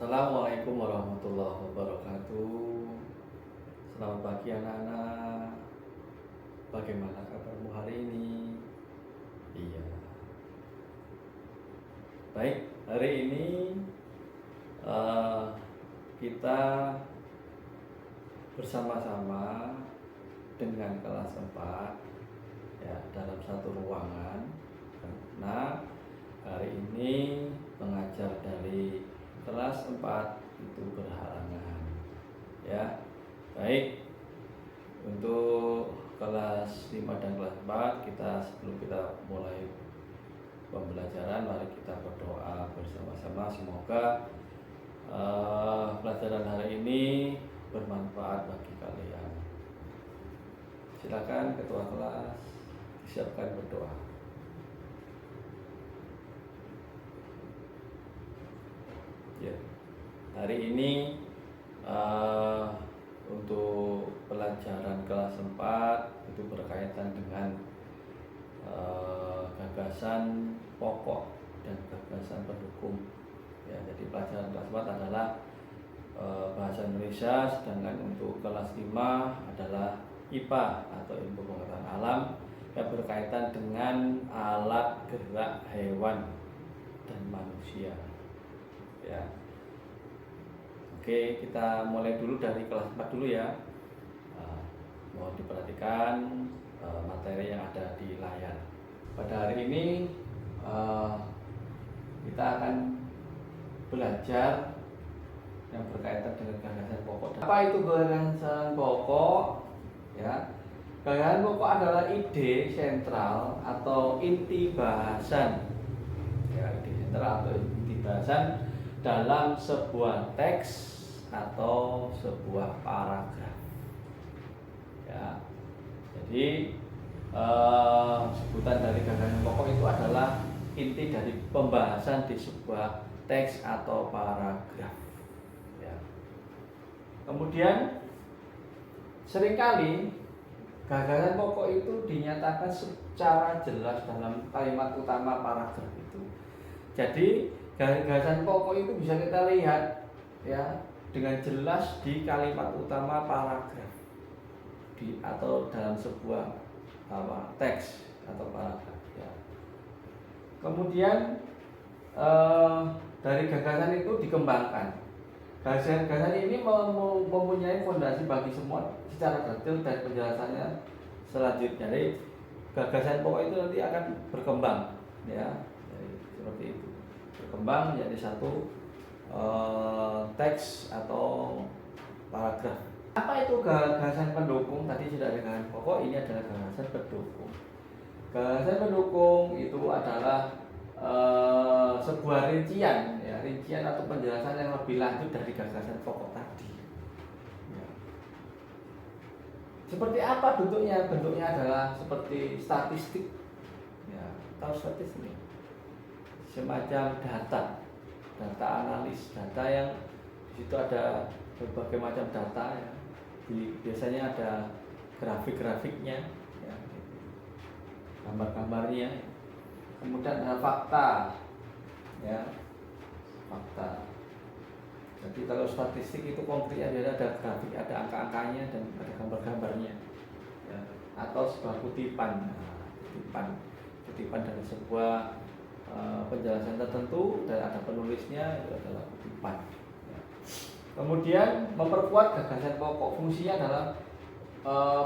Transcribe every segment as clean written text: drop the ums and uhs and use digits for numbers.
Assalamualaikum warahmatullahi wabarakatuh. Selamat pagi anak-anak. Bagaimana kabarmu hari ini? Iya. Baik, hari ini kita bersama-sama dengan kelas 4 ya, dalam satu ruangan. Karena hari ini pengajar dari kelas 4 itu berhalangan ya. Baik, untuk kelas 5 dan kelas 4 sebelum kita mulai pembelajaran, mari kita berdoa bersama-sama. Semoga pelajaran hari ini bermanfaat bagi kalian. Silakan ketua kelas disiapkan berdoa. Ya, hari ini untuk pelajaran kelas 4 itu berkaitan dengan gagasan pokok dan gagasan pendukung. Ya, jadi pelajaran kelas 4 adalah bahasa Indonesia, sedangkan untuk kelas 5 adalah IPA atau ilmu pengetahuan alam yang berkaitan dengan alat gerak hewan dan manusia. Ya. Oke, kita mulai dulu dari kelas 4 dulu ya. Mohon diperhatikan materi yang ada di layar. Pada hari ini kita akan belajar yang berkaitan dengan gagasan pokok. Apa itu gagasan pokok? Ya, gagasan pokok adalah ide sentral atau inti bahasan. Ya, ide sentral atau inti bahasan dalam sebuah teks atau sebuah paragraf. Ya, jadi sebutan dari gagasan pokok itu adalah inti dari pembahasan di sebuah teks atau paragraf. Ya. Kemudian seringkali gagasan pokok itu dinyatakan secara jelas dalam kalimat utama paragraf itu. Jadi gagasan pokok itu bisa kita lihat ya dengan jelas di kalimat utama paragraf atau dalam sebuah teks atau paragraf ya. Kemudian dari gagasan itu dikembangkan. Gagasan ini mempunyai fondasi bagi semua secara detail dan penjelasannya selanjutnya. Jadi gagasan pokok itu nanti akan berkembang ya. Jadi, seperti itu. Berkembang menjadi satu teks atau paragraf. Apa itu gagasan pendukung? Tadi sudah ada gagasan pokok, ini adalah gagasan pendukung. Gagasan pendukung itu adalah sebuah rincian ya, rincian atau penjelasan yang lebih lanjut dari gagasan pokok tadi. Ya. Seperti apa bentuknya? Bentuknya adalah seperti statistik. Ya, tahu statistik? Semacam data analis, data yang di situ ada berbagai macam data ya. Biasanya ada grafik-grafiknya ya, gambar-gambarnya. Kemudian ada fakta ya, fakta. Jadi kalau statistik itu konkretnya dia ada grafik, ada angka-angkanya dan ada gambar-gambarnya ya. Atau sebuah kutipan, kutipan dari sebuah penjelasan tertentu dan ada penulisnya, itu adalah kutipan ya. Kemudian memperkuat gagasan pokok, fungsinya adalah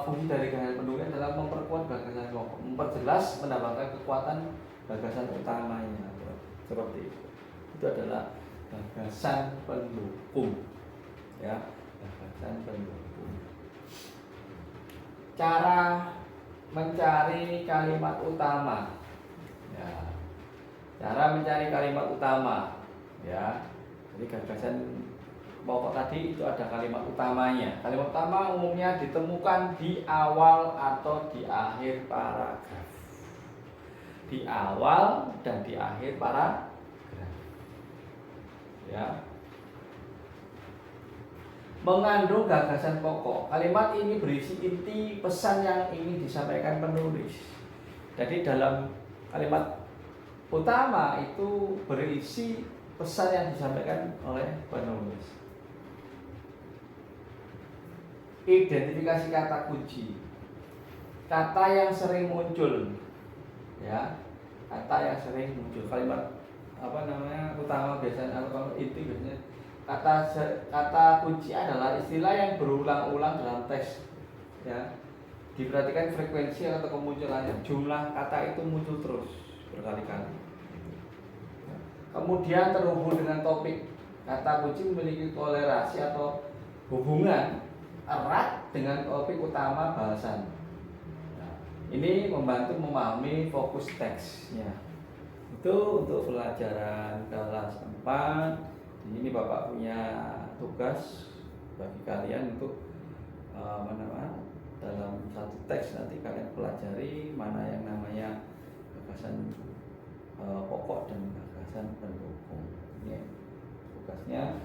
fungsi dari gagasan pendukung adalah memperkuat gagasan pokok, memperjelas, menambahkan kekuatan gagasan utamanya seperti itu. Itu adalah gagasan pendukung ya, gagasan pendukung. Cara mencari kalimat utama ya. Cara mencari kalimat utama ya. Jadi gagasan pokok tadi itu ada kalimat utamanya. Kalimat utama umumnya ditemukan di awal atau di akhir paragraf. Di awal dan di akhir paragraf. Ya. Mengandung gagasan pokok. Kalimat ini berisi inti pesan yang ingin disampaikan penulis. Jadi dalam kalimat utama itu berisi pesan yang disampaikan oleh penulis. Identifikasi kata kunci, kata yang sering muncul, ya, kata yang sering muncul, kalimat utama biasanya atau inti biasanya kata kunci adalah istilah yang berulang-ulang dalam teks, ya. Diperhatikan frekuensi atau kemunculannya, jumlah kata itu muncul terus berkali-kali. Kemudian terhubung dengan topik, kata kunci memiliki korelasi atau hubungan erat dengan topik utama bahasan. Nah, ini membantu memahami fokus teksnya. Itu untuk pelajaran kelas 4. Ini Bapak punya tugas bagi kalian untuk dalam satu teks nanti kalian pelajari mana yang namanya gagasan pokok dan gagasan pendukung. Ini tugasnya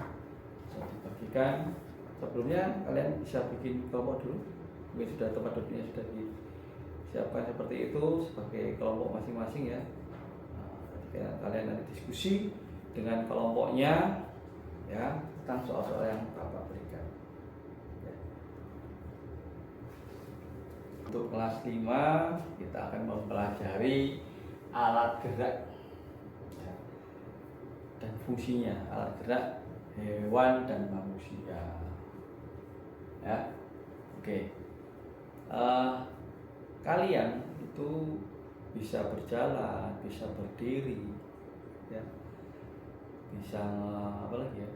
bisa dibagikan. Sebelumnya kalian bisa bikin kelompok dulu. Mungkin sudah tempat duduknya sudah disiapkan seperti itu sebagai kelompok masing-masing, ya. Nah, kalian nanti diskusi dengan kelompoknya, ya, tentang soal-soal yang Bapak berikan. Ya. Untuk kelas 5 kita akan mempelajari alat gerak, ya, dan fungsinya alat gerak hewan dan manusia. Ya, oke. Kalian itu bisa berjalan, bisa berdiri, ya, bisa apa lagi ya?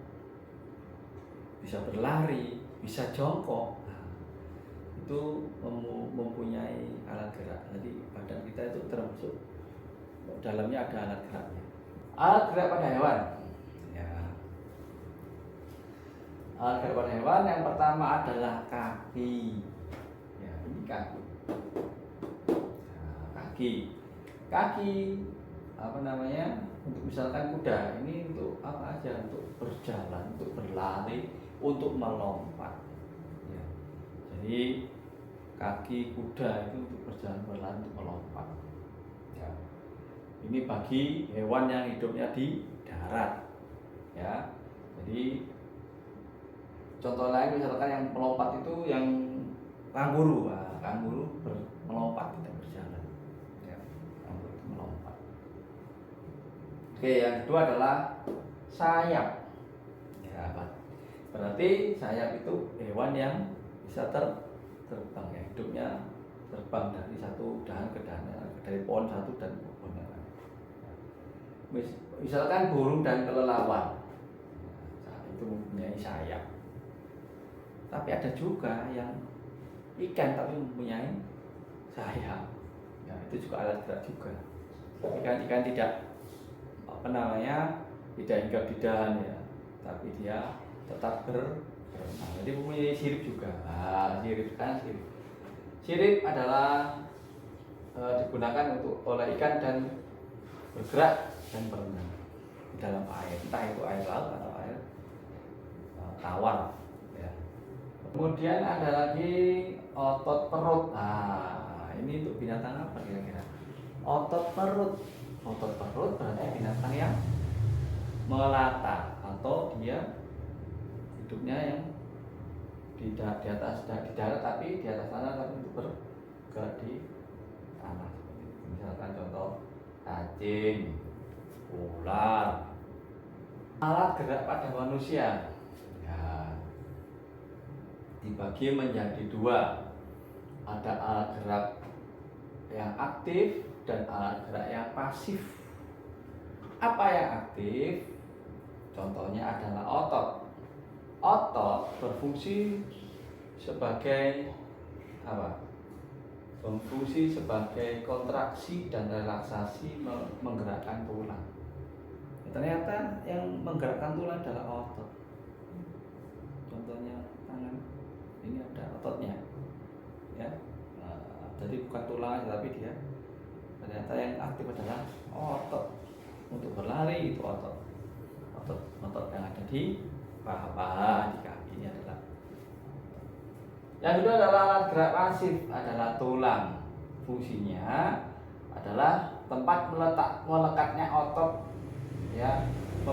Bisa berlari, bisa jongkok. Nah, itu mempunyai alat gerak. Jadi badan kita itu termasuk dalamnya ada alat geraknya. Alat gerak pada hewan. Alat gerak pada hewan yang pertama adalah kaki. Ya, ini kaki. Nah, kaki untuk misalkan kuda ini untuk apa aja? Untuk berjalan, untuk berlari, untuk melompat. Ya. Jadi kaki kuda itu untuk berjalan, berlari, untuk melompat. Ya. Ini bagi hewan yang hidupnya di darat. Ya. Jadi contoh lain misalkan yang melompat itu yang kanguru. Nah, kanguru melompat, tidak berjalan. Ya, kanguru itu melompat. Oke, yang kedua adalah sayap. Ya, berarti sayap itu hewan yang bisa terbang, ya, hidupnya terbang dari satu dahan ke dahan, dari pohon satu dan pohon yang lain. Misalkan burung dan kelelawar, itu mempunyai sayap. Tapi ada juga yang ikan tapi mempunyai sayap. Ya, itu juga alat gerak juga. Ikan tidak tidak hinggap di dahan, ya, tapi dia tetap berenang. Jadi mempunyai sirip juga. Nah, sirip adalah digunakan oleh ikan dan bergerak dan berenang di dalam air, entah itu air laut atau air tawar. Kemudian ada lagi otot perut. Nah, ini untuk binatang apa kira-kira? Otot perut. Otot perut berarti binatang yang melata atau dia hidupnya yang di atas, di darat tapi di atas tanah, tapi untuk bergerak di tanah. Misalkan contoh cacing, ular. Alat gerak pada manusia, ya, dibagi menjadi dua. Ada alat gerak yang aktif dan alat gerak yang pasif. Apa yang aktif? Contohnya adalah otot. Otot berfungsi sebagai apa? Berfungsi sebagai kontraksi dan relaksasi menggerakkan tulang. Ternyata yang menggerakkan tulang adalah otot. Contohnya tangan, ini ada ototnya, ya. Jadi bukan tulang, tapi dia ternyata yang aktif adalah otot. Untuk berlari itu otot yang ada di paha, di kaki, ini adalah. Yang kedua adalah alat gerak pasif, adalah tulang. Fungsinya adalah tempat melekatnya otot, ya,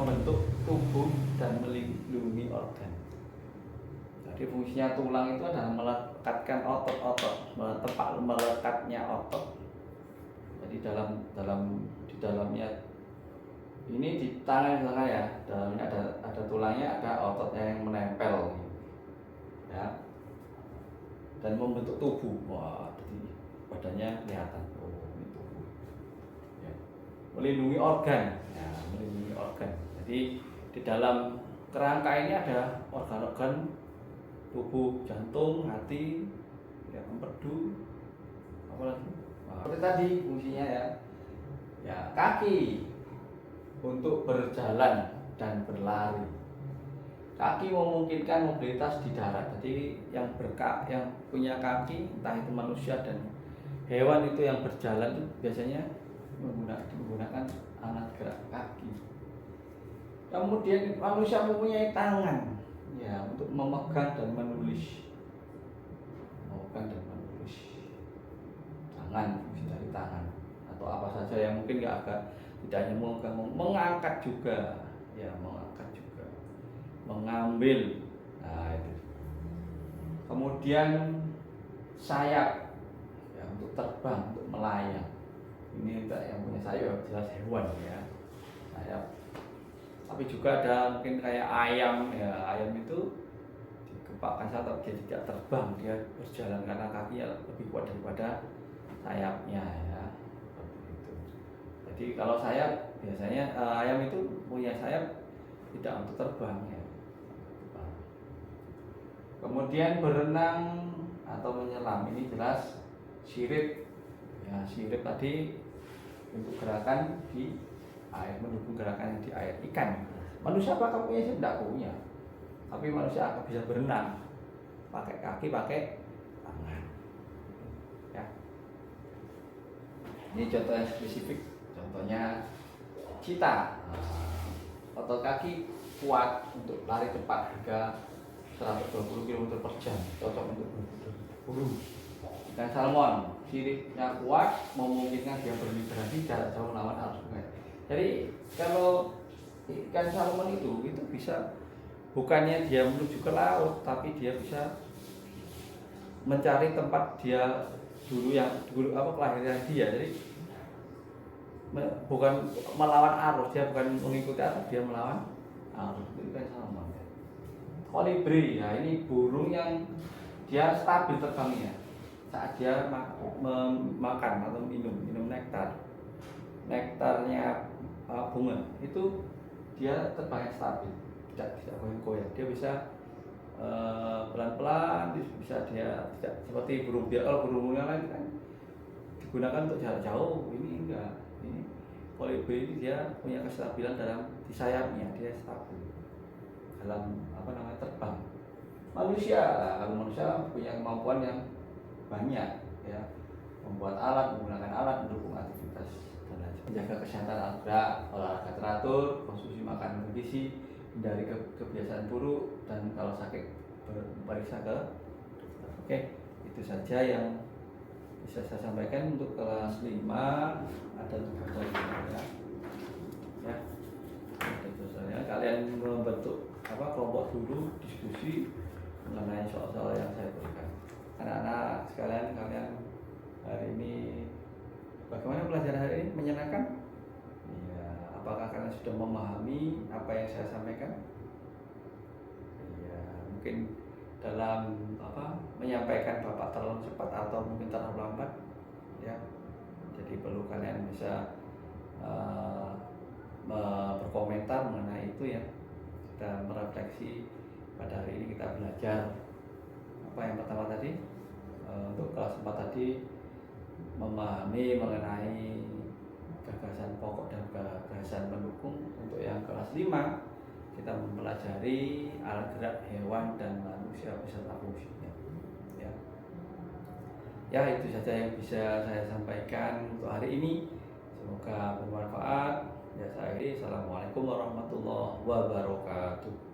membentuk tubuh dan melindungi organ. Jadi fungsinya tulang itu adalah melekatkan otot-otot, melekatnya otot. Jadi di dalamnya ini di tangan ya, dalamnya ada tulangnya, ada ototnya yang menempel, ya, dan membentuk tubuh. Wah, jadi badannya kelihatan. Oh, ini tubuh. Ya. Melindungi organ, ya, melindungi organ. Jadi di dalam kerangka ini ada organ-organ tubuh, jantung, hati, ya, empedu, apa lagi? Seperti tadi fungsinya ya kaki untuk berjalan dan berlari. Kaki memungkinkan mobilitas di darat. Jadi yang punya kaki, entah itu manusia dan hewan itu yang berjalan itu biasanya menggunakan alat gerak kaki. Kemudian manusia mempunyai tangan, ya, untuk memegang dan menulis. Tangan, fungsi dari tangan atau apa saja yang mungkin tidak hanya memegang, mengangkat juga, ya, mengambil. Nah, itu. Kemudian sayap, ya, untuk terbang, untuk melayang. Ini yang punya sayap jelas hewan, ya, sayap. Tapi juga ada mungkin kayak ayam, ya, ayam itu dikepakkan atau dia tidak terbang, dia berjalan karena kakinya lebih kuat daripada sayapnya, ya, seperti itu. Jadi kalau sayap biasanya ayam itu punya sayap tidak untuk terbang, ya. Kemudian berenang atau menyelam, ini jelas sirip, ya, sirip tadi untuk gerakan di air, mendukung gerakan di air. Ikan, manusia apakah punya sirip? Tidak punya, tapi manusia akan bisa berenang pakai kaki, pakai tangan, ya. Ini contoh yang spesifik, contohnya cheetah. Otot kaki kuat untuk lari cepat hingga 120 km/jam, cocok untuk berburu. Ikan salmon, siripnya kuat, memungkinkan dia bermigrasi jarak jauh melawan arus sungai. Jadi kalau ikan salmon itu bisa, bukannya dia menuju ke laut, tapi dia bisa mencari tempat dia dulu kelahiran dia. Jadi bukan melawan arus, dia bukan mengikuti arus, dia melawan arus. Itu ikan salmon. Kolibri, ya, ini burung yang dia stabil terbangnya saat dia makan atau minum nektarnya bunga, itu dia terbangnya stabil, tidak goyang-goyang. Dia bisa pelan-pelan, bisa dia tidak seperti burung biak. Kalau burung yang lain kan digunakan untuk jarak jauh, ini enggak. Ini kolibri ini dia punya kestabilan di sayapnya, dia stabil dalam terbang. Kalau manusia punya kemampuan yang banyak, ya, membuat alat, menggunakan alat mendukung aktivitas dan lain sebagainya. Menjaga kesehatan gerak, olahraga teratur, konsumsi makanan bergizi, hindari kebiasaan buruk, dan kalau sakit periksa ke dokter. Oke, itu saja yang bisa saya sampaikan untuk kelas 5. Ada tugasnya, ya. Ada tugasnya. Kalian membentuk kelompok dulu, diskusi mengenai soal-soal yang saya berikan. Anak-anak sekalian, kalian hari ini bagaimana pelajaran hari ini? Menyenangkan? Ya, apakah kalian sudah memahami apa yang saya sampaikan? Ya, mungkin dalam menyampaikan Bapak terlalu cepat atau mungkin terlalu lambat, ya. Jadi perlu kalian bisa berkomentar mengenai itu, ya. Kita merefleksi pada hari ini, kita belajar apa yang pertama tadi, untuk kelas 4 tadi memahami mengenai gagasan pokok dan gagasan pendukung. Untuk yang kelas 5 kita mempelajari alat gerak hewan dan manusia beserta fungsinya, ya. Ya, itu saja yang bisa saya sampaikan untuk hari ini, semoga bermanfaat. Ya, saya akhiri. Assalamualaikum warahmatullahi wabarakatuh.